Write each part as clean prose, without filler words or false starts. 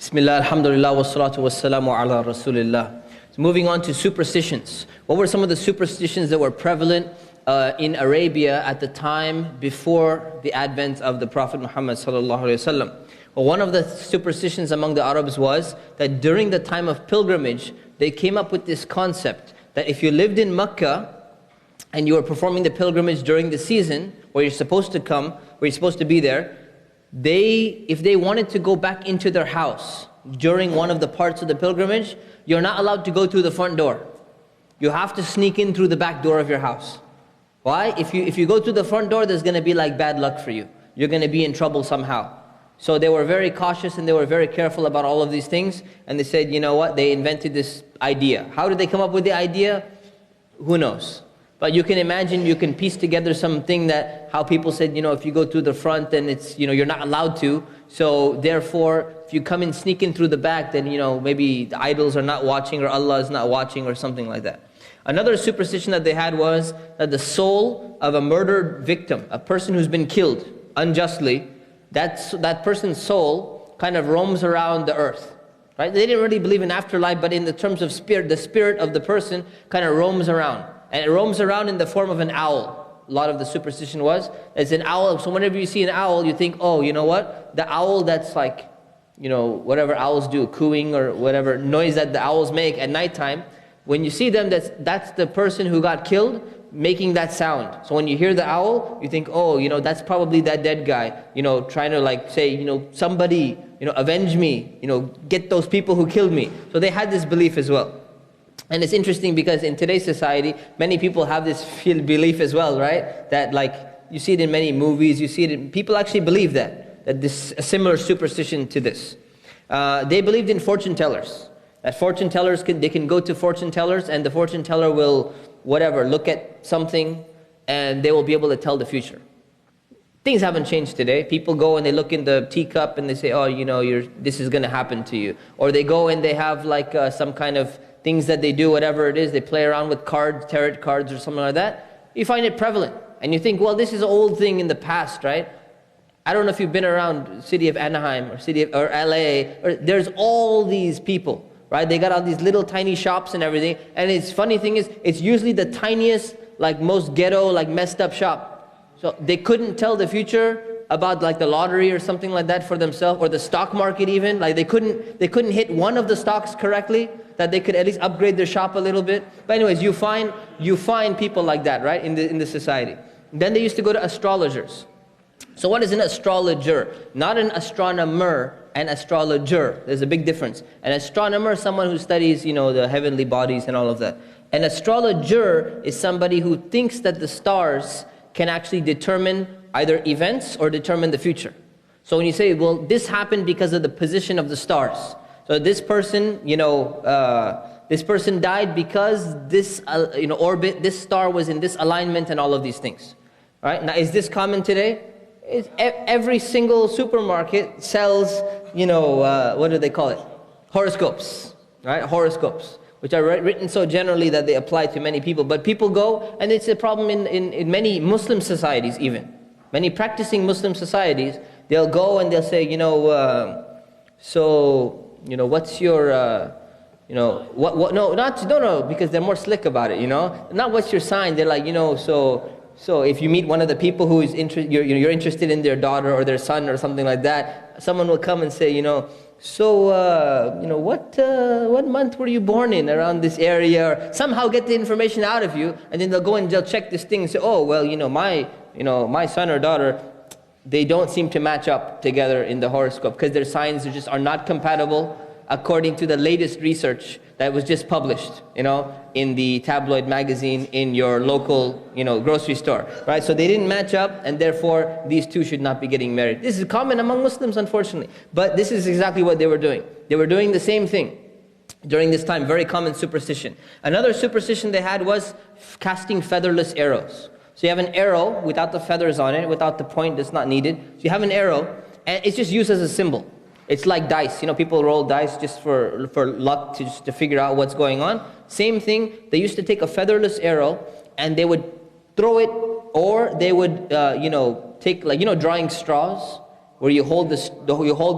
Bismillah, alhamdulillah, wassalatu wassalamu ala rasulillah. So moving on to superstitions. What were some of the superstitions that were prevalent in Arabia at the time before the advent of the Prophet Muhammad sallallahu alaihi wasallam? Well, one of the superstitions among the Arabs was that during the time of pilgrimage, they came up with this concept that if you lived in Mecca and you were performing the pilgrimage during the season where you're supposed to come, where you're supposed to be there, if they wanted to go back into their house during one of the parts of the pilgrimage, you're not allowed to go through the front door. You have to sneak in through the back door of your house. Why? If you go through the front door, there's going to be like bad luck for you. You're going to be in trouble somehow. So they were very cautious and they were very careful about all of these things. And they said, you know what? They invented this idea. How did they come up with the idea? Who knows? But you can imagine, you can piece together something that how people said, you know, if you go through the front, then it's, you know, you're not allowed to. So therefore, if you come in, sneak in through the back, then, you know, maybe the idols are not watching or Allah is not watching or something like that. Another superstition that they had was that the soul of a murdered victim, a person who's been killed unjustly, that person's soul kind of roams around the earth. Right? They didn't really believe in afterlife, but in the terms of spirit, the spirit of the person kind of roams around. And it roams around in the form of an owl. A lot of the superstition was, it's an owl. So whenever you see an owl, you think, oh, you know what? The owl that's like, you know, whatever owls do, cooing or whatever noise that the owls make at nighttime. When you see them, that's the person who got killed making that sound. So when you hear the owl, you think, oh, you know, that's probably that dead guy, you know, trying to like say, you know, somebody, you know, avenge me, you know, get those people who killed me. So they had this belief as well. And it's interesting because in today's society, many people have this belief as well, right? That like, you see it in many movies, you see it in, people actually believe that this, a similar superstition to this. They believed in fortune tellers. That fortune tellers, they can go to fortune tellers and the fortune teller will, whatever, look at something and they will be able to tell the future. Things haven't changed today. People go and they look in the teacup and they say, oh, you know, this is going to happen to you. Or they go and they have like some kind of things that they do, whatever it is, they play around with cards, tarot cards or something like that. You find it prevalent. And you think, well, this is an old thing in the past, right? I don't know if you've been around city of Anaheim or LA, or there's all these people, right? They got all these little tiny shops and everything. And it's funny thing is, it's usually the tiniest, like most ghetto, like messed up shop. So they couldn't tell the future about like the lottery or something like that for themselves, or the stock market even. Like they couldn't hit one of the stocks correctly, that they could at least upgrade their shop a little bit. But anyways, you find people like that, right, in the society. Then they used to go to astrologers. So what is an astrologer? Not an astronomer, an astrologer. There's a big difference. An astronomer is someone who studies, you know, the heavenly bodies and all of that. An astrologer is somebody who thinks that the stars can actually determine either events or determine the future. So when you say, well, this happened because of the position of the stars. So this person, you know, this person died because this, you know, orbit, this star was in this alignment and all of these things. Right? Now, is this common today? Every single supermarket sells, you know, what do they call it? Horoscopes, right? Horoscopes, which are written so generally that they apply to many people. But people go, and it's a problem in many Muslim societies even. Many practicing Muslim societies, they'll go and they'll say, you know, so, you know, what's your, you know, no, because they're more slick about it, you know. Not what's your sign, they're like, you know, so if you meet one of the people who is you're interested in their daughter or their son or something like that, someone will come and say, you know, so, you know, what month were you born in around this area? Or somehow get the information out of you, and then they'll go and they'll check this thing and say, oh, well, you know, my son or daughter, they don't seem to match up together in the horoscope because their signs are not compatible according to the latest research that was just published, you know, in the tabloid magazine in your local, you know, grocery store, right? So they didn't match up, and therefore these two should not be getting married. This is common among Muslims, unfortunately, but this is exactly what they were doing. They were doing the same thing during this time, very common superstition. Another superstition they had was casting featherless arrows. So you have an arrow without the feathers on it, without the point that's not needed. So you have an arrow, and it's just used as a symbol. It's like dice. You know, people roll dice just for luck, to figure out what's going on. Same thing, they used to take a featherless arrow, and they would throw it, or they would, you know, take, like, you know, drawing straws. where you hold the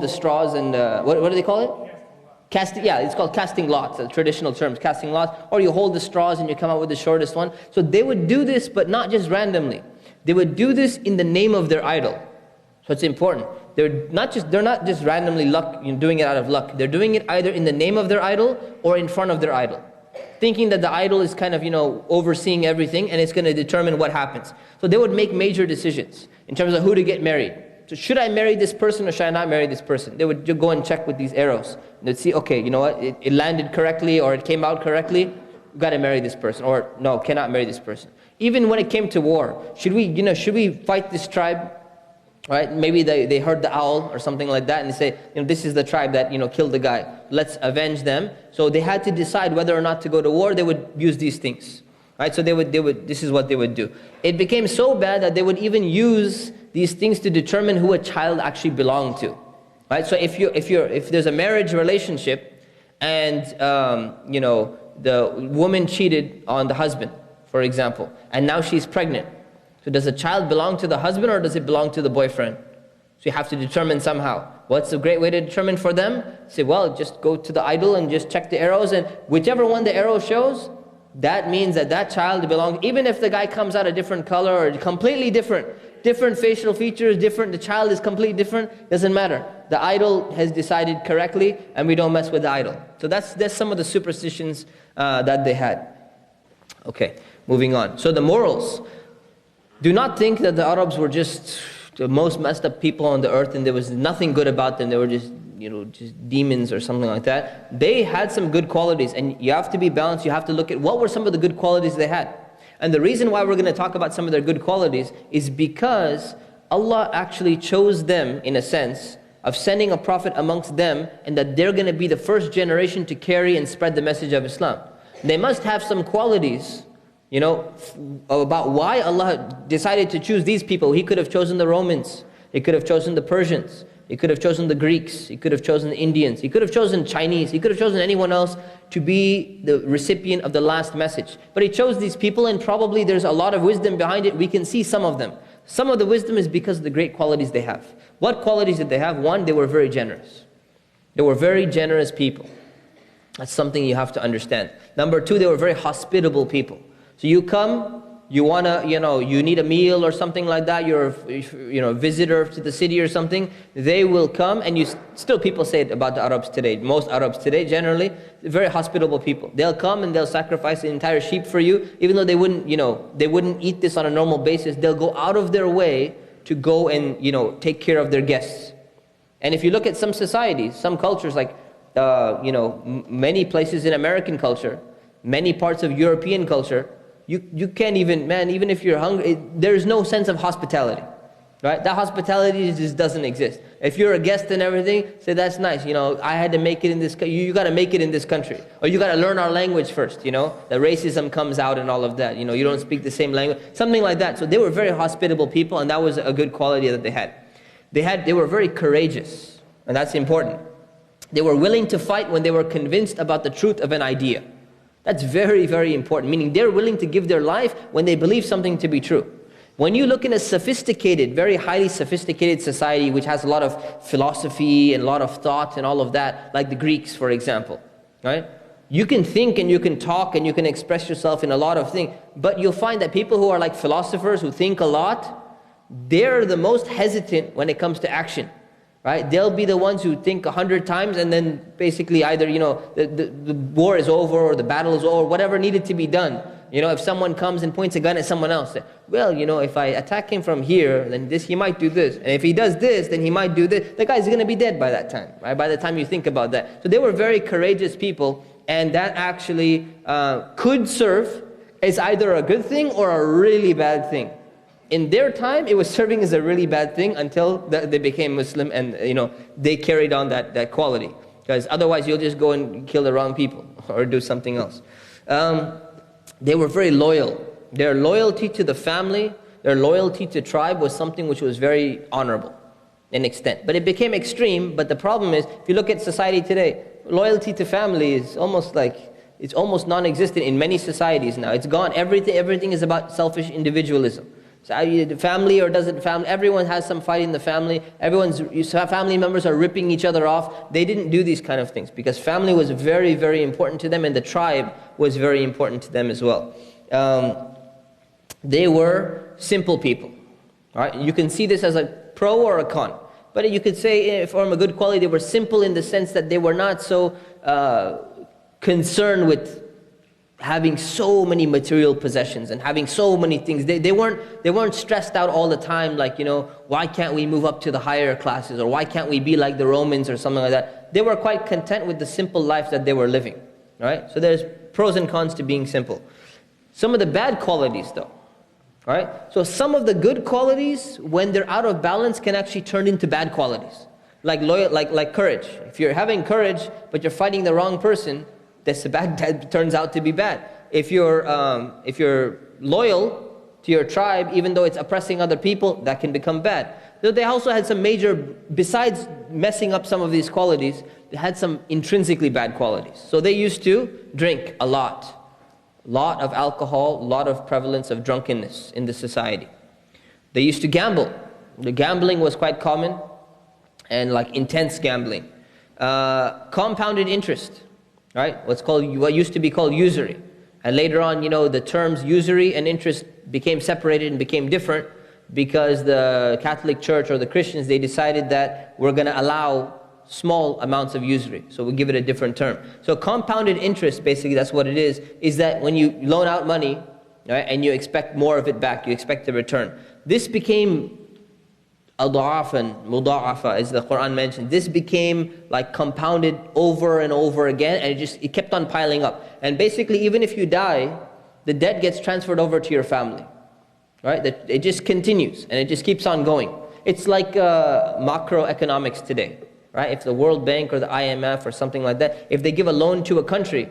straws and what do they call it? Casting, yeah, it's called casting lots, traditional terms, casting lots. Or you hold the straws and you come out with the shortest one. So they would do this, but not just randomly. They would do this in the name of their idol. So it's important. They're not just randomly doing it out of luck. They're doing it either in the name of their idol or in front of their idol, thinking that the idol is kind of, overseeing everything and it's going to determine what happens. So they would make major decisions in terms of who to get married. So should I marry this person or should I not marry this person? They would go and check with these arrows. They'd see, okay, you know what, it landed correctly or it came out correctly. We've got to marry this person, or no, cannot marry this person. Even when it came to war, should we fight this tribe? Right? Maybe they heard the owl or something like that and they say, this is the tribe that, killed the guy. Let's avenge them. So they had to decide whether or not to go to war. They would use these things. Right? So this is what they would do. It became so bad that they would even use these things to determine who a child actually belonged to. Right? So if there's a marriage relationship and the woman cheated on the husband, for example, and now she's pregnant. So does the child belong to the husband or does it belong to the boyfriend? So you have to determine somehow. What's a great way to determine for them? Say, well, just go to the idol and just check the arrows, and whichever one the arrow shows, that means that child belongs. Even if the guy comes out a different color or completely different facial features, the child is completely different, doesn't matter. The idol has decided correctly and we don't mess with the idol. So that's some of the superstitions that they had. Okay, moving on. So the morals. Do not think that the Arabs were just the most messed up people on the earth and there was nothing good about them. They were just demons or something like that. They had some good qualities, and you have to be balanced. You have to look at what were some of the good qualities they had. And the reason why we're going to talk about some of their good qualities is because Allah actually chose them, in a sense, of sending a prophet amongst them, and that they're going to be the first generation to carry and spread the message of Islam. They must have some qualities, about why Allah decided to choose these people. He could have chosen the Romans. He could have chosen the Persians. He could have chosen the Greeks. He could have chosen the Indians. He could have chosen Chinese. He could have chosen anyone else to be the recipient of the last message. But He chose these people, and probably there's a lot of wisdom behind it. We can see some of them. Some of the wisdom is because of the great qualities they have. What qualities did they have? One, they were very generous. They were very generous people. That's something you have to understand. Number two, they were very hospitable people. So you come, you wanna, you need a meal or something like that. You're a visitor to the city or something. They will come, and still people say it about the Arabs today. Most Arabs today, generally, very hospitable people. They'll come and they'll sacrifice the entire sheep for you, even though they wouldn't eat this on a normal basis. They'll go out of their way to go and take care of their guests. And if you look at some societies, some cultures, like many places in American culture, many parts of European culture. You can't even if you're hungry, there's no sense of hospitality, right? That hospitality just doesn't exist. If you're a guest and everything, say, that's nice, I had to make it in this, you got to make it in this country. Or you got to learn our language first, that racism comes out and all of that, you don't speak the same language, something like that. So they were very hospitable people, and that was a good quality that they had. They were very courageous, and that's important. They were willing to fight when they were convinced about the truth of an idea. That's very, very important, meaning they're willing to give their life when they believe something to be true. When you look in a sophisticated, very highly sophisticated society which has a lot of philosophy and a lot of thought and all of that, like the Greeks, for example, right? You can think and you can talk and you can express yourself in a lot of things, but you'll find that people who are like philosophers, who think a lot, they're the most hesitant when it comes to action. Right? They'll be the ones who think 100 times, and then basically either the war is over or the battle is over, whatever needed to be done. If someone comes and points a gun at someone else, well, if I attack him from here, then he might do this, and if he does this, then he might do this. The guy's going to be dead by that time, right? By the time you think about that. So they were very courageous people, and that actually could serve as either a good thing or a really bad thing. In their time, it was serving as a really bad thing until they became Muslim, and they carried on that quality. Because otherwise, you'll just go and kill the wrong people or do something else. They were very loyal. Their loyalty to the family, their loyalty to tribe was something which was very honorable in extent. But it became extreme. But the problem is, if you look at society today, loyalty to family is almost non-existent in many societies now. It's gone. Everything is about selfish individualism. So family or doesn't family, everyone has some fight in the family. Everyone's family members are ripping each other off. They didn't do these kind of things because family was very, very important to them, and the tribe was very important to them as well. They were simple people. All right? You can see this as a pro or a con. But you could say from a good quality, they were simple in the sense that they were not so concerned with having so many material possessions and having so many things. They weren't stressed out all the time, like, why can't we move up to the higher classes, or why can't we be like the Romans or something like that. They were quite content with the simple life that they were living. Right? So there's pros and cons to being simple. Some of the bad qualities though. Right? So some of the good qualities, when they're out of balance, can actually turn into bad qualities. Like courage. If you're having courage, but you're fighting the wrong person, that turns out to be bad. If you're loyal to your tribe, even though it's oppressing other people, that can become bad. So they also had some major, besides messing up some of these qualities, they had some intrinsically bad qualities. So they used to drink a lot of alcohol, a lot of prevalence of drunkenness in the society. They used to gamble. The gambling was quite common, and like intense gambling. Compounded interest. Right? What used to be called usury. And later on, the terms usury and interest became separated and became different because the Catholic Church or the Christians, they decided that we're going to allow small amounts of usury. So we'll give it a different term. So compounded interest, basically that's what it is that when you loan out money, right, and you expect more of it back, you expect a return. This became adha'afan, mudha'afa, as the Quran mentioned. This became like compounded over and over again, and it kept on piling up. And basically, even if you die, the debt gets transferred over to your family. Right? It just continues, and it just keeps on going. It's like macroeconomics today. Right? If the World Bank or the IMF or something like that, if they give a loan to a country,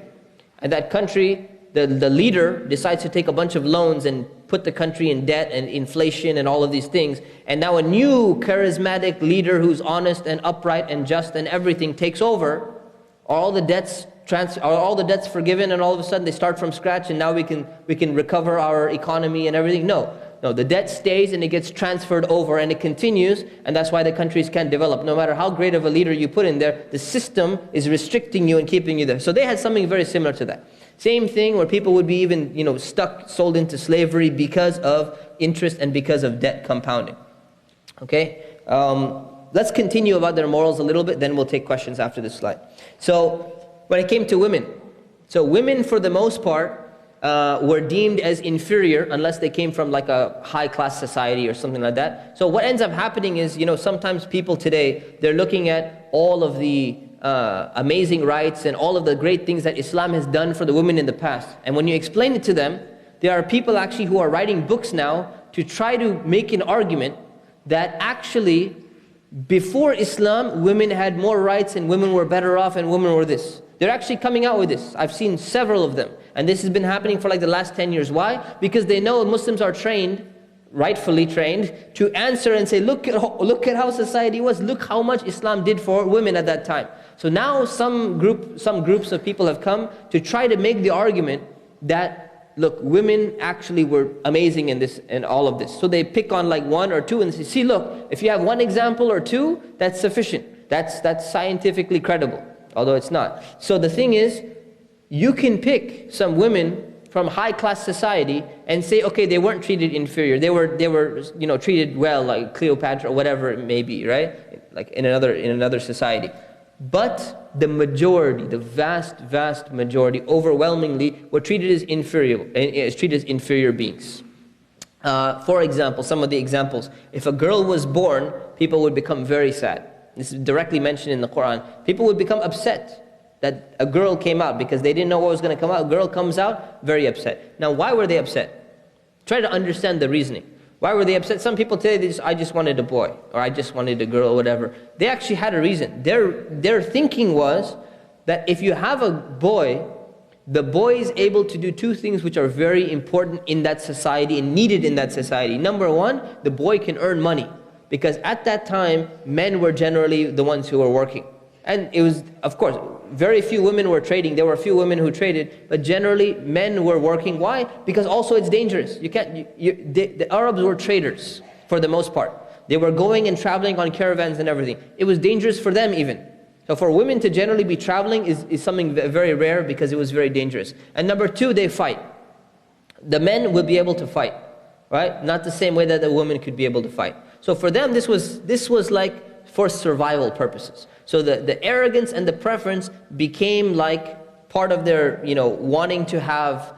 and that country, the leader decides to take a bunch of loans and put the country in debt and inflation and all of these things, and now a new charismatic leader who's honest and upright and just and everything takes over, are all the debts forgiven, and all of a sudden they start from scratch, and now we can recover our economy and everything? No, the debt stays and it gets transferred over and it continues, and that's why the countries can't develop. No matter how great of a leader you put in there, the system is restricting you and keeping you there. So they had something very similar to that. Same thing where people would be even, sold into slavery because of interest and because of debt compounding. Okay? Let's continue about their morals a little bit, then we'll take questions after this slide. So, when it came to women, so women for the most part were deemed as inferior unless they came from like a high-class society or something like that. So what ends up happening is, sometimes people today, they're looking at all of the amazing rights and all of the great things that Islam has done for the women in the past. And when you explain it to them, there are people actually who are writing books now to try to make an argument that actually before Islam, women had more rights and women were better off and women were this. They're actually coming out with this. I've seen several of them. And this has been happening for like the last 10 years. Why? Because they know Muslims are trained, rightfully trained, to answer and say, look at how society was. Look how much Islam did for women at that time. So now some groups of people have come to try to make the argument that, look, women actually were amazing in this and all of this. So they pick on like one or two and say, see, look, if you have one example or two, that's sufficient. That's scientifically credible, although it's not. So the thing is, you can pick some women from high-class society and say, okay, they weren't treated inferior. They were treated well, like Cleopatra or whatever it may be, right? Like in another society. But the majority, the vast majority, overwhelmingly, were treated as inferior beings. For example, some of the examples: if a girl was born, people would become very sad. This is directly mentioned in the Quran. People would become upset that a girl came out because they didn't know what was going to come out. A girl comes out, very upset. Now, why were they upset? Try to understand the reasoning. Why were they upset? Some people today, I just wanted a boy, or I just wanted a girl, or whatever. They actually had a reason. Their thinking was that if you have a boy, the boy is able to do two things which are very important in that society and needed in that society. Number one, the boy can earn money, because at that time, men were generally the ones who were working. And it was, of course, very few women were trading. There were a few women who traded, but generally men were working. Why? Because also it's dangerous. The Arabs were traders for the most part. They were going and traveling on caravans and everything. It was dangerous for them even. So for women to generally be traveling is something very rare because it was very dangerous. And number two, they fight. The men would be able to fight, right? Not the same way that the women could be able to fight. So for them, this was like for survival purposes. So the arrogance and the preference became like part of their, wanting to have,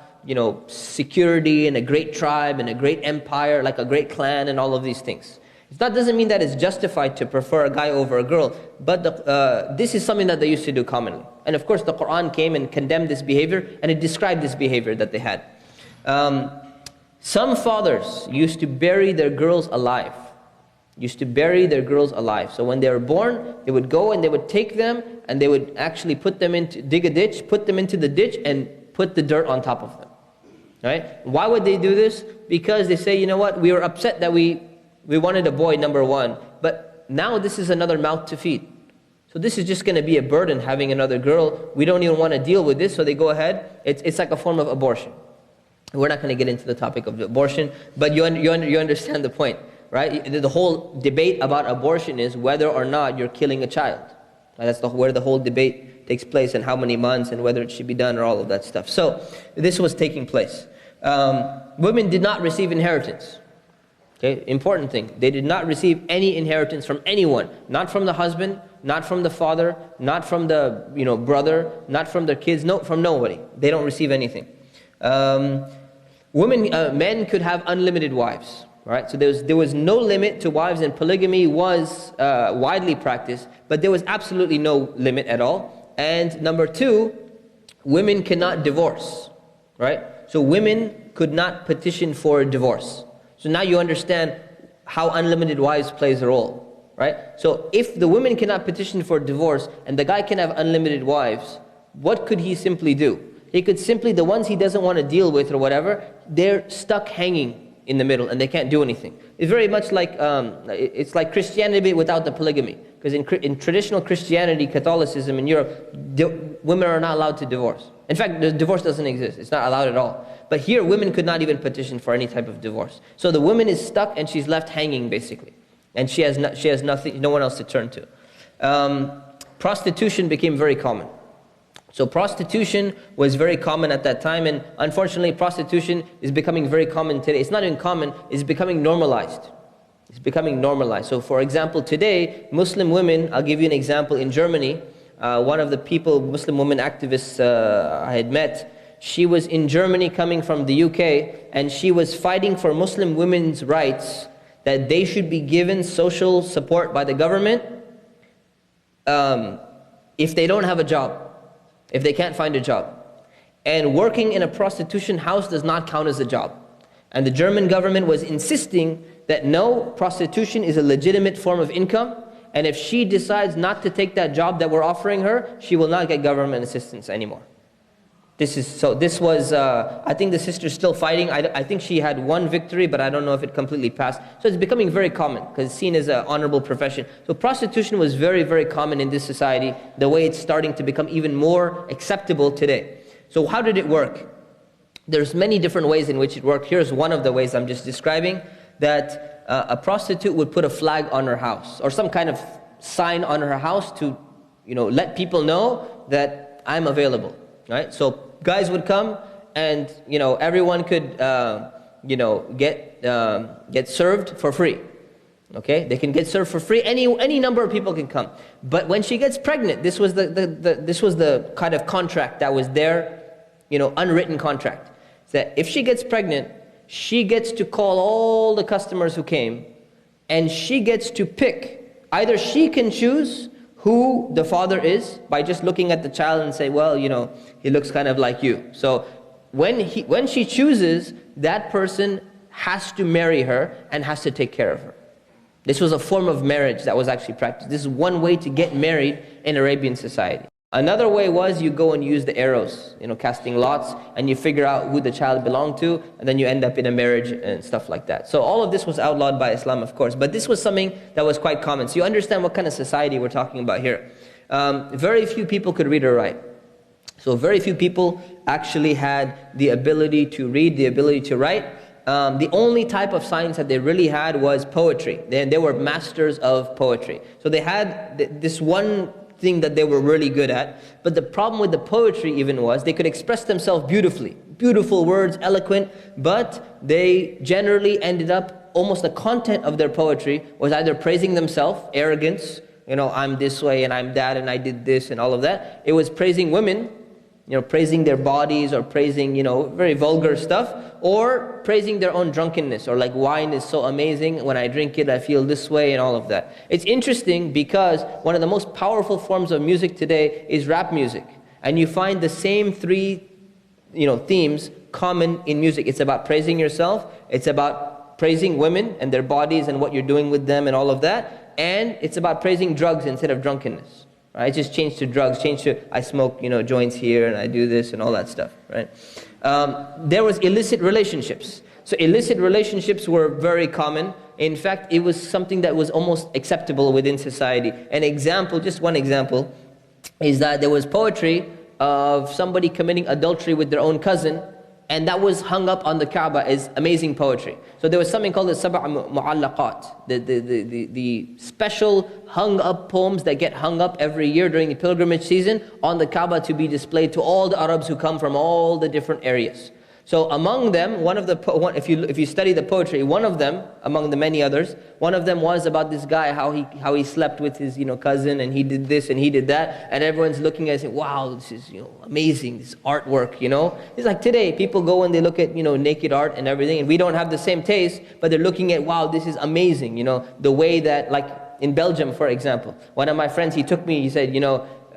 security and a great tribe and a great empire, like a great clan and all of these things. That doesn't mean that it's justified to prefer a guy over a girl, but this is something that they used to do commonly. And of course, the Quran came and condemned this behavior, and it described this behavior that they had. Some fathers used to bury their girls alive. So when they were born, they would go and they would take them and they would actually dig a ditch, put them into the ditch and put the dirt on top of them. Right? Why would they do this? Because they say, you know what, we were upset that we wanted a boy, number one, but now this is another mouth to feed. So this is just going to be a burden having another girl. We don't even want to deal with this, so they go ahead. It's like a form of abortion. We're not going to get into the topic of abortion, but you understand the point, right? The whole debate about abortion is whether or not you're killing a child. That's where the whole debate takes place, and how many months and whether it should be done or all of that stuff. So this was taking place. Women did not receive inheritance. Okay, important thing. They did not receive any inheritance from anyone. Not from the husband, not from the father, not from the brother, not from their kids, no, from nobody. They don't receive anything. Men could have unlimited wives. Right? So there was no limit to wives, and polygamy was widely practiced, but there was absolutely no limit at all. And number two, women cannot divorce. Right? So women could not petition for divorce. So now you understand how unlimited wives plays a role, right? So if the women cannot petition for divorce and the guy can have unlimited wives, what could he simply do? He could simply, the ones he doesn't want to deal with or whatever, they're stuck hanging in the middle and they can't do anything. It's very much like, it's like Christianity without the polygamy. Because in traditional Christianity, Catholicism in Europe, women are not allowed to divorce. In fact, the divorce doesn't exist. It's not allowed at all. But here, women could not even petition for any type of divorce. So the woman is stuck and she's left hanging, basically. And she has nothing, no one else to turn to. Prostitution became very common. So prostitution was very common at that time, and unfortunately, prostitution is becoming very common today. It's not even common, it's becoming normalized. It's becoming normalized. So for example, today, Muslim women, I'll give you an example, in Germany, one of the Muslim women activists I had met, she was in Germany coming from the UK, and she was fighting for Muslim women's rights, that they should be given social support by the government if they don't have a job, if they can't find a job. And working in a prostitution house does not count as a job. And the German government was insisting that no, prostitution is a legitimate form of income, and if she decides not to take that job that we're offering her, she will not get government assistance anymore. This was, I think the sister's still fighting. I think she had one victory, but I don't know if it completely passed. So it's becoming very common, because it's seen as an honorable profession. So prostitution was very, very common in this society, the way it's starting to become even more acceptable today. So how did it work? There's many different ways in which it worked. Here's one of the ways I'm just describing, that a prostitute would put a flag on her house, or some kind of sign on her house to, let people know that I'm available, right? So guys would come, and everyone could get served for free. Okay, they can get served for free. Any number of people can come. But when she gets pregnant, this was the kind of contract that was there, unwritten contract. That if she gets pregnant, she gets to call all the customers who came, and she gets to pick. Either she can choose who the father is by just looking at the child and say, well, he looks kind of like you. So when she chooses, that person has to marry her and has to take care of her. This was a form of marriage that was actually practiced. This is one way to get married in Arabian society. Another way was you go and use the arrows, casting lots, and you figure out who the child belonged to, and then you end up in a marriage and stuff like that. So all of this was outlawed by Islam, of course, but this was something that was quite common. So you understand what kind of society we're talking about here. Very few people could read or write. So very few people actually had the ability to read, the ability to write. The only type of science that they really had was poetry. They were masters of poetry. So they had this one thing that they were really good at. But the problem with the poetry even was they could express themselves beautifully. Beautiful words, eloquent, but they generally ended up, almost the content of their poetry was either praising themselves, arrogance, I'm this way and I'm that and I did this and all of that. It was praising women, praising their bodies or praising, very vulgar stuff, or praising their own drunkenness, or like wine is so amazing, when I drink it I feel this way and all of that. It's interesting because one of the most powerful forms of music today is rap music. And you find the same three, themes common in music. It's about praising yourself, it's about praising women and their bodies and what you're doing with them and all of that, and it's about praising drugs instead of drunkenness. Right? Just change to drugs, change to I smoke, joints here and I do this and all that stuff. Right? There was illicit relationships. So illicit relationships were very common. In fact, it was something that was almost acceptable within society. An example, just one example, is that there was poetry of somebody committing adultery with their own cousin, and that was hung up on the Kaaba as amazing poetry. So there was something called the Sab'a Mu'allaqat, the special hung up poems that get hung up every year during the pilgrimage season on the Kaaba to be displayed to all the Arabs who come from all the different areas. So among them, if you study the poetry, one of them, among the many others, one of them was about this guy, how he slept with his cousin, and he did this and he did that, and everyone's looking at it and saying, wow, this is amazing, this artwork, It's like today, people go and they look at naked art and everything, and we don't have the same taste, but they're looking at, wow, this is amazing, the way that, like in Belgium, for example, one of my friends, he took me, he said,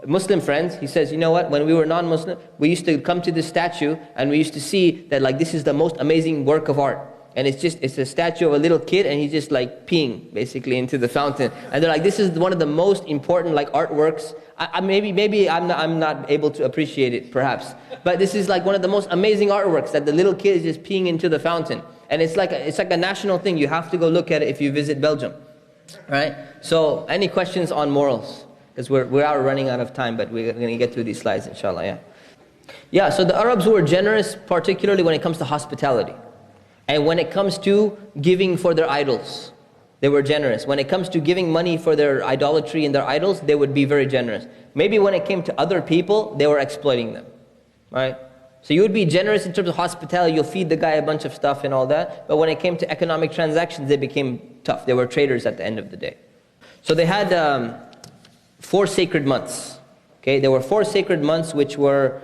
Muslim friends, he says, what, when we were non-Muslim, we used to come to this statue and we used to see that like this is the most amazing work of art. And it's a statue of a little kid and he's just like peeing basically into the fountain. And they're like, this is one of the most important like artworks. Maybe I'm not able to appreciate it perhaps. But this is like one of the most amazing artworks that the little kid is just peeing into the fountain. And it's like a national thing. You have to go look at it if you visit Belgium. Right? So any questions on morals? Because we are running out of time, but we're going to get through these slides, inshallah, yeah. So the Arabs were generous, particularly when it comes to hospitality. And when it comes to giving for their idols, they were generous. When it comes to giving money for their idolatry and their idols, they would be very generous. Maybe when it came to other people, they were exploiting them, right? So you would be generous in terms of hospitality, you'll feed the guy a bunch of stuff and all that, but when it came to economic transactions, they became tough. They were traders at the end of the day. So they had 4 sacred months. Okay, there were 4 sacred months which were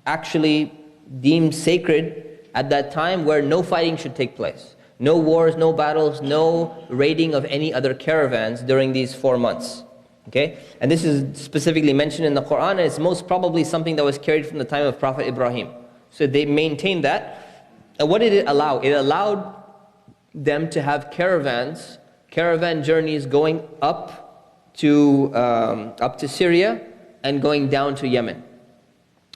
actually deemed sacred at that time, where no fighting should take place. No wars, no battles, no raiding of any other caravans during these 4 months. Okay, and this is specifically mentioned in the Quran, and it's most probably something that was carried from the time of Prophet Ibrahim. So they maintained that. And what did it allow? It allowed them to have caravan journeys going up to Syria and going down to Yemen.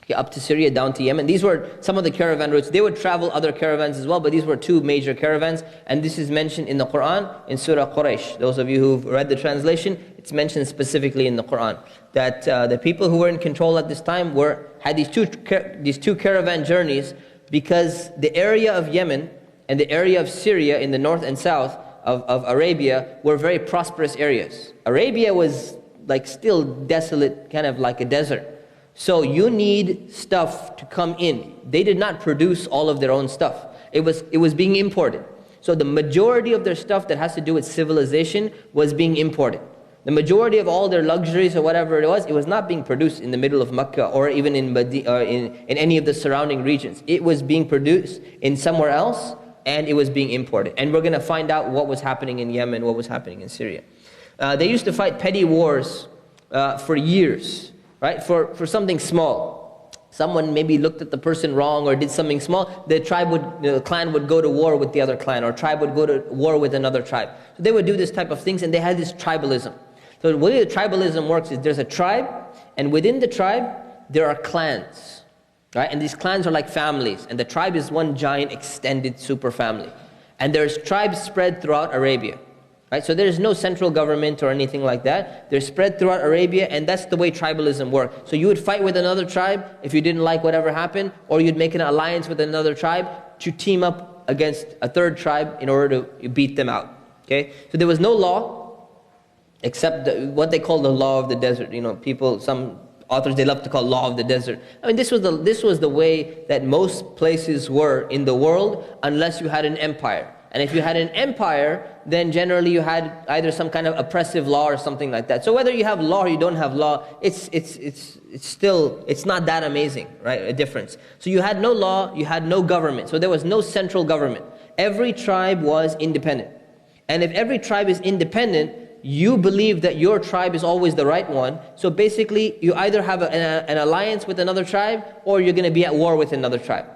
Okay, up to Syria, down to Yemen. These were some of the caravan routes. They would travel other caravans as well, but these were 2 major caravans, and this is mentioned in the Quran, in Surah Quraysh. Those of you who've read the translation, it's mentioned specifically in the Quran, that the people who were in control at this time had these two caravan journeys, because the area of Yemen and the area of Syria in the north and south of Arabia were very prosperous areas. Arabia was like still desolate, kind of like a desert. So you need stuff to come in. They did not produce all of their own stuff. It was being imported. So the majority of their stuff that has to do with civilization was being imported. The majority of all their luxuries or whatever it was not being produced in the middle of Mecca or even in any of the surrounding regions. It was being produced in somewhere else, and it was being imported. And we're going to find out what was happening in Yemen, what was happening in Syria. They used to fight petty wars for years, right? For something small. Someone maybe looked at the person wrong or did something small. The clan would go to war with the other clan, or tribe would go to war with another tribe. So they would do this type of things, and they had this tribalism. So the way the tribalism works is there's a tribe, and within the tribe, there are clans. Right? And these clans are like families, and the tribe is one giant extended super family. And there's tribes spread throughout Arabia. Right? So there is no central government or anything like that. They're spread throughout Arabia, and that's the way tribalism worked. So you would fight with another tribe if you didn't like whatever happened, or you'd make an alliance with another tribe to team up against a third tribe in order to beat them out. Okay? So there was no law except what they call the law of the desert. You know, people, some authors, they love to call law of the desert. I mean, this was the way that most places were in the world, unless you had an empire. And if you had an empire, then generally you had either some kind of oppressive law or something like that. So whether you have law or you don't have law, it's not that amazing, right? A difference. So you had no law, you had no government. So there was no central government. Every tribe was independent. And if every tribe is independent, you believe that your tribe is always the right one. So basically, you either have an alliance with another tribe, or you're going to be at war with another tribe.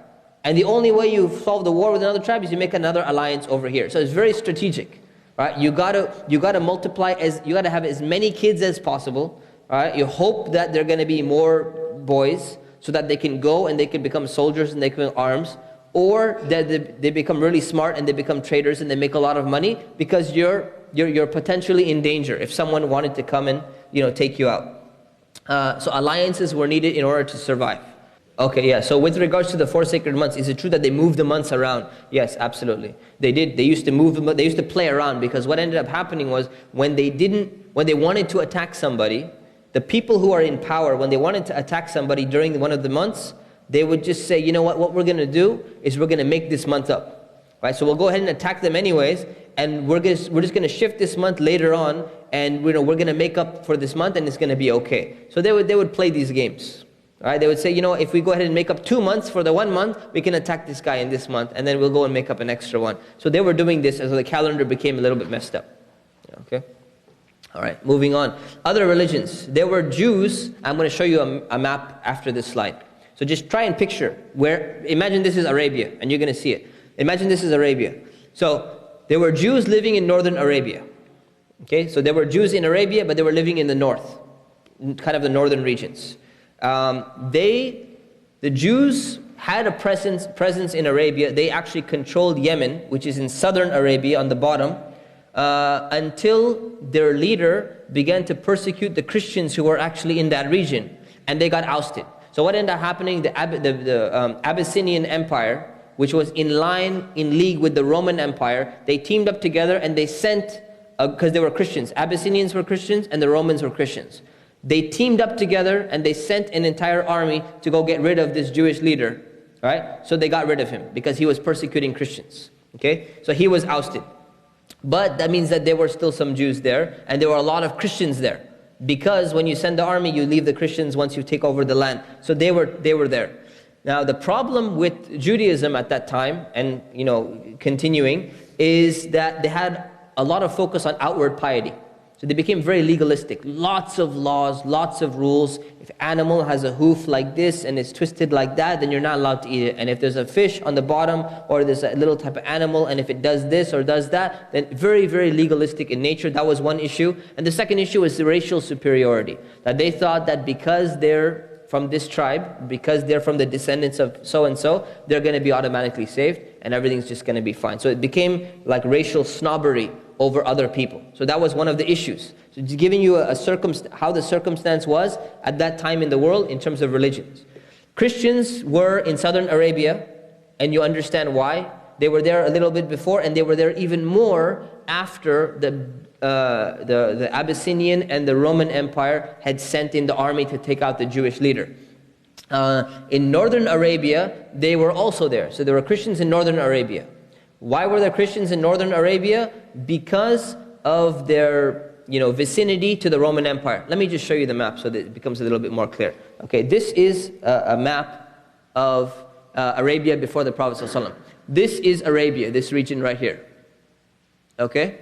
And the only way you solve the war with another tribe is you make another alliance over here. So it's very strategic, right? You gotta multiply, you gotta have as many kids as possible, right? You hope that there are gonna be more boys so that they can go and they can become soldiers and they can arms, or that they become really smart and they become traders and they make a lot of money, because you're potentially in danger if someone wanted to come and take you out. So alliances were needed in order to survive. Okay, yeah. So with regards to the 4 sacred months, is it true that they moved the months around? Yes, absolutely. They did. They used to move them. They used to play around, because what ended up happening was when they wanted to attack somebody, the people who are in power, when they wanted to attack somebody during one of the months, they would just say, you know what we're going to do is we're going to make this month up, right? So we'll go ahead and attack them anyways, and we're just going to shift this month later on, and we're going to make up for this month, and it's going to be okay. So they would play these games. Right? They would say, if we go ahead and make up 2 months for the 1 month, we can attack this guy in this month, and then we'll go and make up an extra one. So they were doing this as the calendar became a little bit messed up. Okay? All right, moving on. Other religions. There were Jews. I'm going to show you a map after this slide. So just try and picture imagine this is Arabia, and you're going to see it. Imagine this is Arabia. So there were Jews living in northern Arabia. Okay? So there were Jews in Arabia, but they were living in the north, kind of the northern regions. The Jews had a presence in Arabia. They actually controlled Yemen, which is in southern Arabia on the bottom, until their leader began to persecute the Christians who were actually in that region, and they got ousted. So what ended up happening, the Abyssinian Empire, which was in league with the Roman Empire, they teamed up together and they sent, because they were Christians, Abyssinians were Christians and the Romans were Christians. They teamed up together and they sent an entire army to go get rid of this Jewish leader, right? So they got rid of him because he was persecuting Christians, okay? So he was ousted. But that means that there were still some Jews there, and there were a lot of Christians there, because when you send the army, you leave the Christians once you take over the land. So they were there. Now the problem with Judaism at that time, and continuing, is that they had a lot of focus on outward piety. So they became very legalistic. Lots of laws, lots of rules. If an animal has a hoof like this and it's twisted like that, then you're not allowed to eat it. And if there's a fish on the bottom, or there's a little type of animal, and if it does this or does that, then very, very legalistic in nature. That was one issue. And the second issue was the racial superiority. That they thought that because they're from this tribe, because they're from the descendants of so-and-so, they're going to be automatically saved, and everything's just going to be fine. So it became like racial snobbery over other people. So that was one of the issues. So just giving you how the circumstance was at that time in the world in terms of religions. Christians were in southern Arabia, and you understand why. They were there a little bit before, and they were there even more after the Abyssinian and the Roman Empire had sent in the army to take out the Jewish leader. In northern Arabia, they were also there. So there were Christians in northern Arabia. Why were there Christians in northern Arabia? Because of their vicinity to the Roman Empire. Let me just show you the map so that it becomes a little bit more clear. Okay, this is a map of Arabia before the Prophet ﷺ. This is Arabia, this region right here. Okay?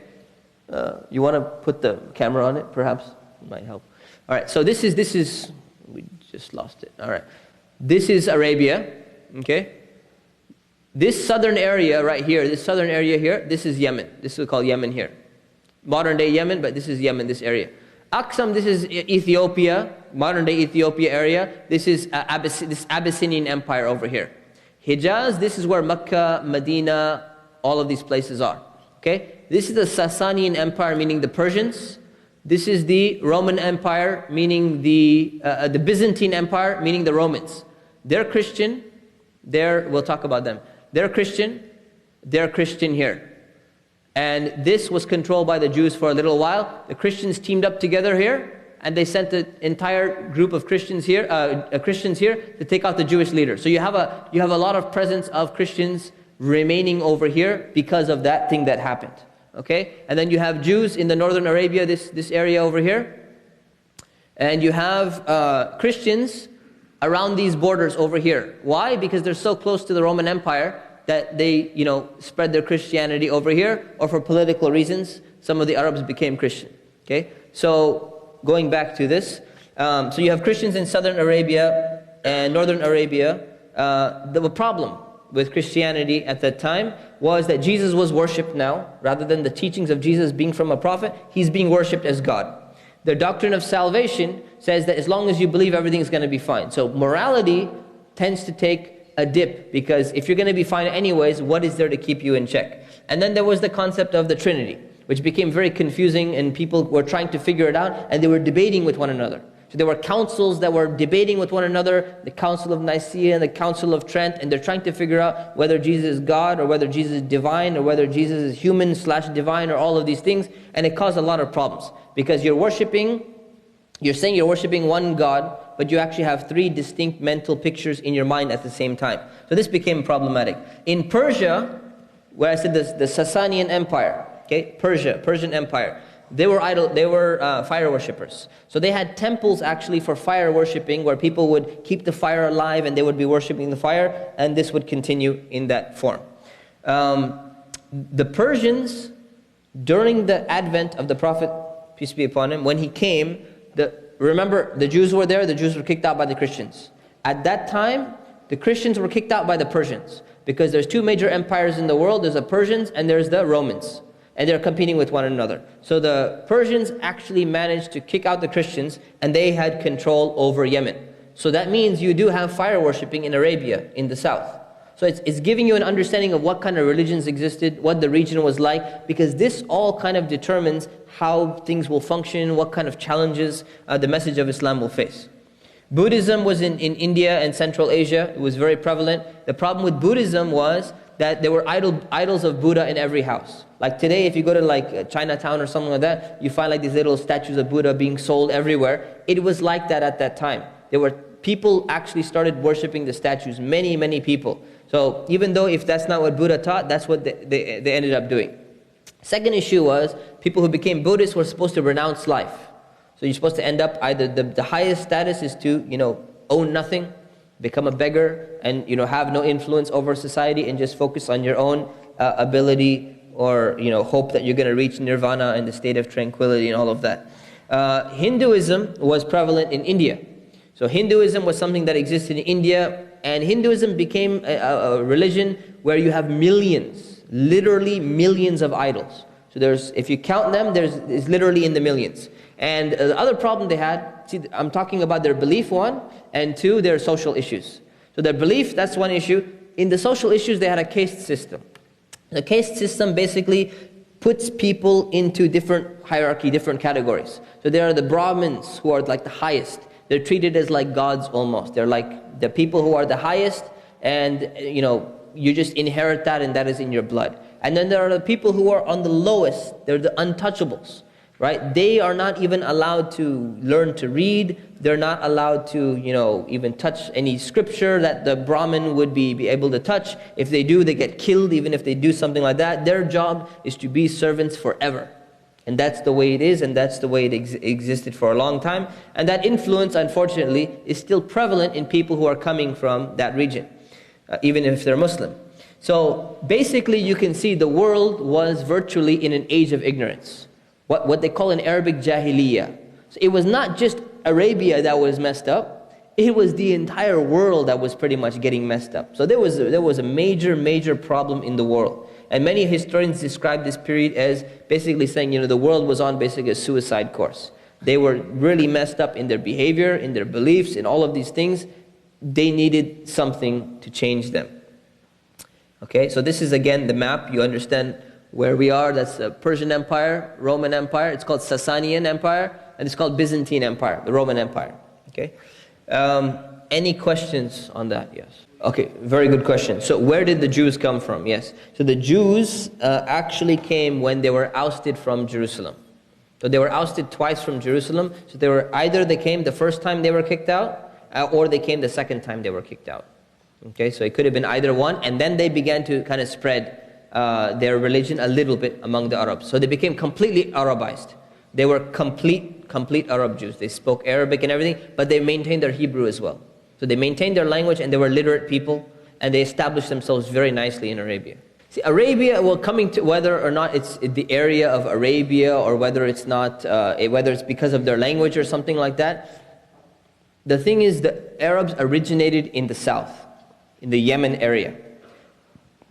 You want to put the camera on it, perhaps? It might help. All right, so this is, we just lost it. All right. This is Arabia, okay? This southern area right here, this southern area here, this is Yemen. This is called Yemen here. Modern day Yemen, but this is Yemen, this area. Aksum, this is Ethiopia, modern day Ethiopia area. This is this Abyssinian Empire over here. Hijaz, this is where Mecca, Medina, all of these places are. Okay? This is the Sasanian Empire, meaning the Persians. This is the Roman Empire, meaning the Byzantine Empire, meaning the Romans. They're Christian. We'll talk about them. They're Christian here. And this was controlled by the Jews for a little while. The Christians teamed up together here, and they sent the entire group of Christians here to take out the Jewish leaders. So you have a lot of presence of Christians remaining over here because of that thing that happened. Okay? And then you have Jews in the northern Arabia, this area over here. And you have Christians around these borders over here. Why? Because they're so close to the Roman Empire that they, spread their Christianity over here, or for political reasons, some of the Arabs became Christian. Okay? So going back to this, so you have Christians in southern Arabia and northern Arabia. The problem with Christianity at that time was that Jesus was worshipped now. Rather than the teachings of Jesus being from a prophet, he's being worshipped as God. The doctrine of salvation says that as long as you believe, everything's going to be fine. So morality tends to take a dip, because if you're going to be fine anyways, what is there to keep you in check? And then there was the concept of the Trinity, which became very confusing, and people were trying to figure it out, and they were debating with one another. So there were councils that were debating with one another, the Council of Nicaea and the Council of Trent, and they're trying to figure out whether Jesus is God, or whether Jesus is divine, or whether Jesus is human/divine, or all of these things. And it caused a lot of problems, because you're saying you're worshiping one God, but you actually have three distinct mental pictures in your mind at the same time. So this became problematic. In Persia, where I said the Sasanian Empire, okay, Persian Empire, they were fire worshippers. So they had temples actually for fire worshipping, where people would keep the fire alive and they would be worshipping the fire, and this would continue in that form. The Persians, during the advent of the Prophet, peace be upon him, when he came, remember, the Jews were there, the Jews were kicked out by the Christians. At that time, the Christians were kicked out by the Persians, because there's two major empires in the world. There's the Persians and there's the Romans. And they're competing with one another. So the Persians actually managed to kick out the Christians, and they had control over Yemen. So that means you do have fire worshipping in Arabia, in the south. So it's giving you an understanding of what kind of religions existed, what the region was like, because this all kind of determines how things will function, what kind of challenges the message of Islam will face. Buddhism was in India and Central Asia. It was very prevalent. The problem with Buddhism was that there were idols of Buddha in every house. Like today, if you go to like Chinatown or something like that, you find like these little statues of Buddha being sold everywhere. It was like that at that time. People actually started worshipping the statues, many people. So even though if that's not what Buddha taught, that's what they ended up doing. Second issue was, people who became Buddhists were supposed to renounce life. So you're supposed to end up either, the highest status is to, own nothing, become a beggar, and have no influence over society, and just focus on your own ability, or hope that you're going to reach nirvana and the state of tranquility and all of that. Hinduism was prevalent in India. So Hinduism was something that existed in India, and Hinduism became a religion where you have millions, literally millions of idols. So if you count them, it's literally in the millions. And the other problem they had, I'm talking about their belief, one, and two, their social issues. So their belief, that's one issue. In the social issues, they had a caste system. The caste system basically puts people into different hierarchy, different categories. So there are the Brahmins, who are like the highest. They're treated as like gods almost. They're like the people who are the highest, and you just inherit that, and that is in your blood. And then there are the people who are on the lowest. They're the untouchables, right? They are not even allowed to learn to read. They're not allowed to, even touch any scripture that the Brahmin would be able to touch. If they do, they get killed, even if they do something like that. Their job is to be servants forever. And that's the way it is, and that's the way it existed for a long time. And that influence, unfortunately, is still prevalent in people who are coming from that region, even if they're Muslim. So basically, you can see the world was virtually in an age of ignorance, what they call in Arabic Jahiliyyah. So it was not just Arabia that was messed up, it was the entire world that was pretty much getting messed up. So there was a major problem in the world. And many historians describe this period as basically saying, the world was on basically a suicide course. They were really messed up in their behavior, in their beliefs, in all of these things. They needed something to change them. Okay, so this is again the map. You understand where we are, that's the Persian Empire, Roman Empire. It's called Sasanian Empire, and it's called Byzantine Empire, the Roman Empire. Okay. Any questions on that? Yes. Okay, very good question. So where did the Jews come from? Yes. So the Jews actually came when they were ousted from Jerusalem. So they were ousted twice from Jerusalem. So they came the first time they were kicked out, or they came the second time they were kicked out. Okay, so it could have been either one, and then they began to kind of spread their religion a little bit among the Arabs. So they became completely Arabized. They were complete Arab Jews. They spoke Arabic and everything, but they maintained their Hebrew as well. So they maintained their language, and they were literate people, and they established themselves very nicely in Arabia. See, Arabia, well, coming to whether or not it's the area of Arabia, or whether it's not, whether it's because of their language or something like that, the thing is the Arabs originated in the south, in the Yemen area.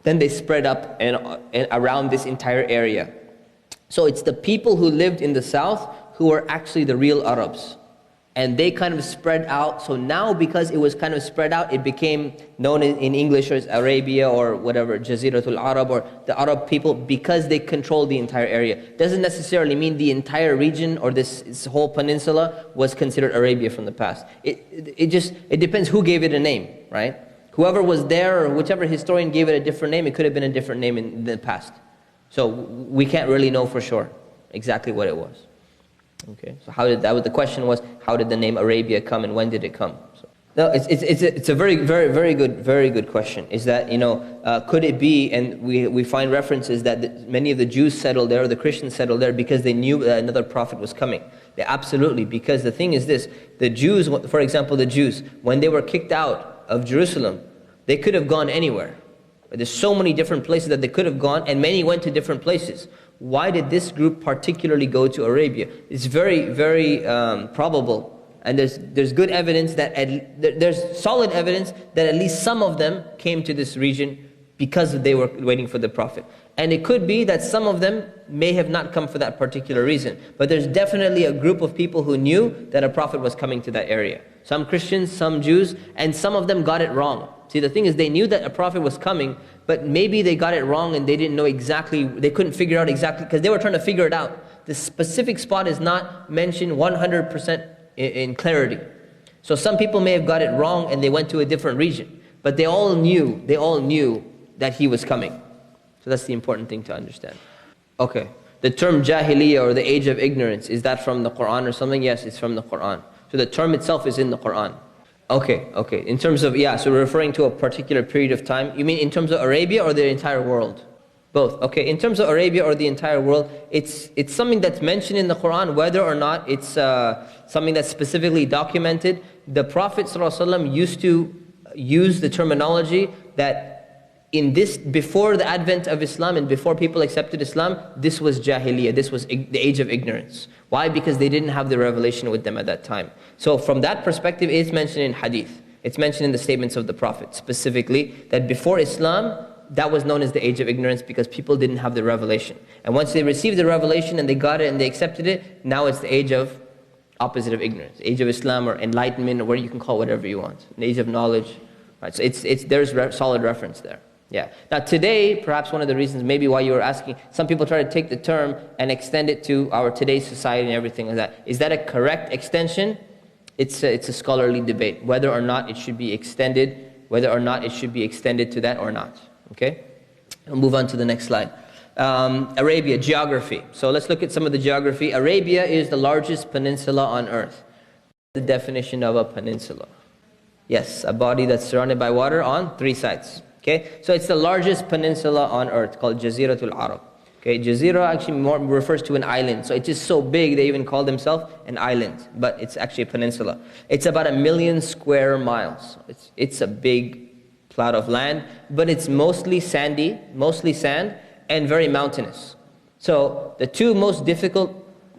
Then they spread up and around this entire area. So it's the people who lived in the south who were actually the real Arabs. And they kind of spread out. So now, because it was kind of spread out, it became known in English as Arabia, or whatever, Jaziratul Arab, or the Arab people, because they controlled the entire area. Doesn't necessarily mean the entire region or this whole peninsula was considered Arabia from the past. It depends who gave it a name, right? Whoever was there, or whichever historian gave it a different name, it could have been a different name in the past. So we can't really know for sure exactly what it was. Okay, so the question was, how did the name Arabia come, and when did it come? So, no, it's a very good question. Is that, could it be, and we find references that many of the Jews settled there, or the Christians settled there, because they knew that another prophet was coming. Absolutely, because the thing is this: the Jews, for example, the Jews, when they were kicked out of Jerusalem, they could have gone anywhere. There's so many different places that they could have gone, and many went to different places. Why did this group particularly go to Arabia? It's very probable, and there's good evidence that there's solid evidence that at least some of them came to this region because they were waiting for the Prophet. And it could be that some of them may have not come for that particular reason, but there's definitely a group of people who knew that a Prophet was coming to that area. Some Christians, some Jews, and some of them got it wrong. See, the thing is, they knew that a Prophet was coming, but maybe they got it wrong and they didn't know exactly, they couldn't figure out exactly, because they were trying to figure it out. The specific spot is not mentioned 100% in clarity. So some people may have got it wrong and they went to a different region, but they all knew that he was coming. So that's the important thing to understand. Okay, the term Jahiliyyah, or the age of ignorance, is that from the Quran or something? Yes, it's from the Quran. So the term itself is in the Quran. Okay. In terms of, so we're referring to a particular period of time. You mean in terms of Arabia or the entire world? Both. Okay, in terms of Arabia or the entire world, it's something that's mentioned in the Quran, whether or not it's something that's specifically documented. The Prophet ﷺ used to use the terminology that before the advent of Islam and before people accepted Islam, this was Jahiliyyah, this was the age of ignorance. Why? Because they didn't have the revelation with them at that time. So from that perspective, it's mentioned in hadith. It's mentioned in the statements of the Prophet, specifically, that before Islam, that was known as the age of ignorance because people didn't have the revelation. And once they received the revelation and they got it and they accepted it, now it's the age of opposite of ignorance, age of Islam or enlightenment, or what you can call whatever you want, an age of knowledge. Right? So there's solid reference there. Yeah. Now today, perhaps one of the reasons maybe why you were asking, some people try to take the term and extend it to our today's society and everything like that. Is that a correct extension? It's a scholarly debate, whether or not it should be extended, to that or not. Okay? We'll move on to the next slide. Arabia, geography. So let's look at some of the geography. Arabia is the largest peninsula on earth. The definition of a peninsula. Yes, a body that's surrounded by water on 3 sides. Okay, so it's the largest peninsula on earth, called Jaziratul Arab. Okay, Jazira actually more refers to an island. So it's just so big, they even call themselves an island, but it's actually a peninsula. It's about 1 million square miles. It's a big plot of land, but it's mostly sand, and very mountainous. So the two most difficult,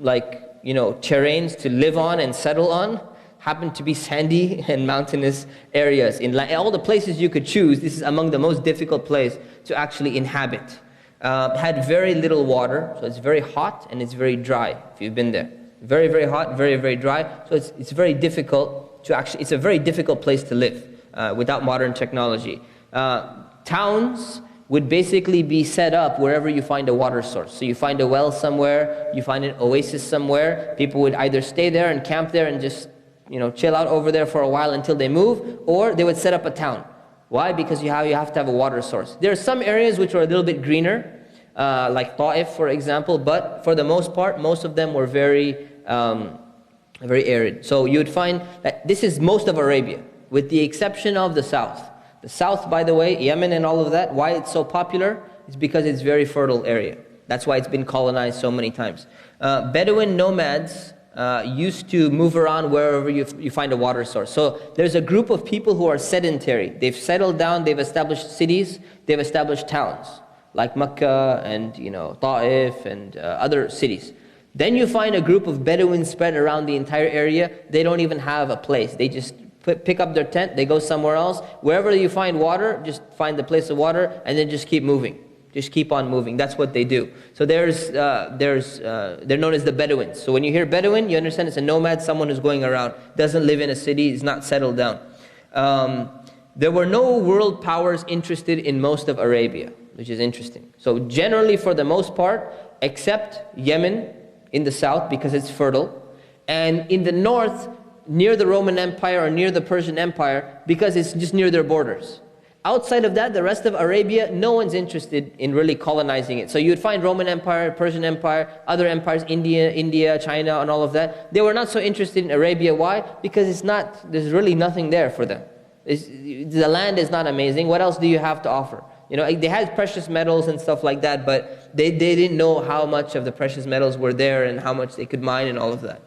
terrains to live on and settle on happen to be sandy and mountainous areas. In all the places you could choose, this is among the most difficult place to actually inhabit. Had very little water, so it's very hot and it's very dry, if you've been there. Very, very hot, very, very dry, so it's very difficult to actually, it's a very difficult place to live without modern technology. Towns would basically be set up wherever you find a water source. So you find a well somewhere, you find an oasis somewhere, people would either stay there and camp there and just chill out over there for a while until they move, or they would set up a town. Why? Because you have to have a water source. There are some areas which were a little bit greener, like Ta'if, for example, but for the most part, most of them were very arid. So you would find that this is most of Arabia, with the exception of the south. The south, by the way, Yemen and all of that, why it's so popular is because it's a very fertile area. That's why it's been colonized so many times. Bedouin nomads used to move around wherever you find a water source. So there's a group of people who are sedentary. They've settled down, they've established cities, they've established towns, like Mecca and Ta'if and other cities. Then you find a group of Bedouins spread around the entire area. They don't even have a place. They just pick up their tent, they go somewhere else. Wherever you find water, just find the place of water and then just keep moving. Just keep on moving. That's what they do. So they're known as the Bedouins. So when you hear Bedouin, you understand it's a nomad, someone who's going around, doesn't live in a city, is not settled down. There were no world powers interested in most of Arabia, which is interesting. So generally, for the most part, except Yemen in the south because it's fertile, and in the north, near the Roman Empire or near the Persian Empire, because it's just near their borders. Outside of that, the rest of Arabia, no one's interested in really colonizing it. So you'd find Roman Empire, Persian Empire, other empires, India, China, and all of that. They were not so interested in Arabia. Why? Because there's really nothing there for them. The land is not amazing. What else do you have to offer? They had precious metals and stuff like that, but they didn't know how much of the precious metals were there and how much they could mine and all of that.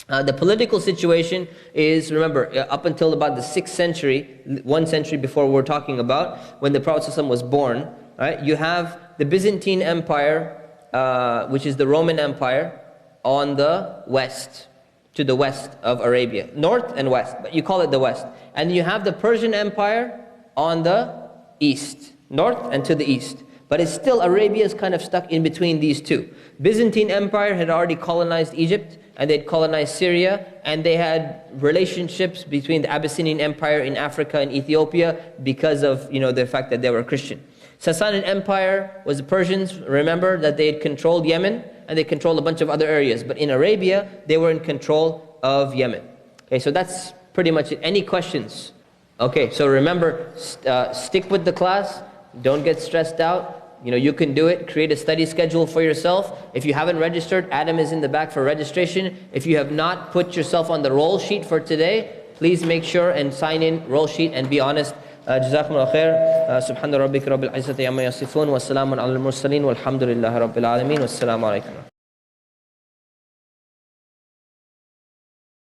The political situation is, remember, up until about the 6th century, 1 century before we're talking about, when the Prophet ﷺ was born, right? You have the Byzantine Empire, which is the Roman Empire, on the west, to the west of Arabia, north and west, but you call it the west. And you have the Persian Empire on the east, north and to the east. But it's still, Arabia is kind of stuck in between these two. Byzantine Empire had already colonized Egypt, and they'd colonized Syria, and they had relationships between the Abyssinian Empire in Africa and Ethiopia because of the fact that they were Christian. Sassanid Empire was the Persians. Remember that they had controlled Yemen, and they controlled a bunch of other areas. But in Arabia, they were in control of Yemen. Okay, so that's pretty much it. Any questions? Okay, so remember, stick with the class. Don't get stressed out. You can do it. Create a study schedule for yourself. If you haven't registered, Adam is in the back for registration. If you have not put yourself on the roll sheet for today, please make sure and sign in roll sheet and be honest. Jazakumullah khair. Subhana rabbika rabbil izzati amma yasifun. Wa salamun ala al-mursaleen. Walhamdulillahi rabbil alameen. Wassalamu alaikum.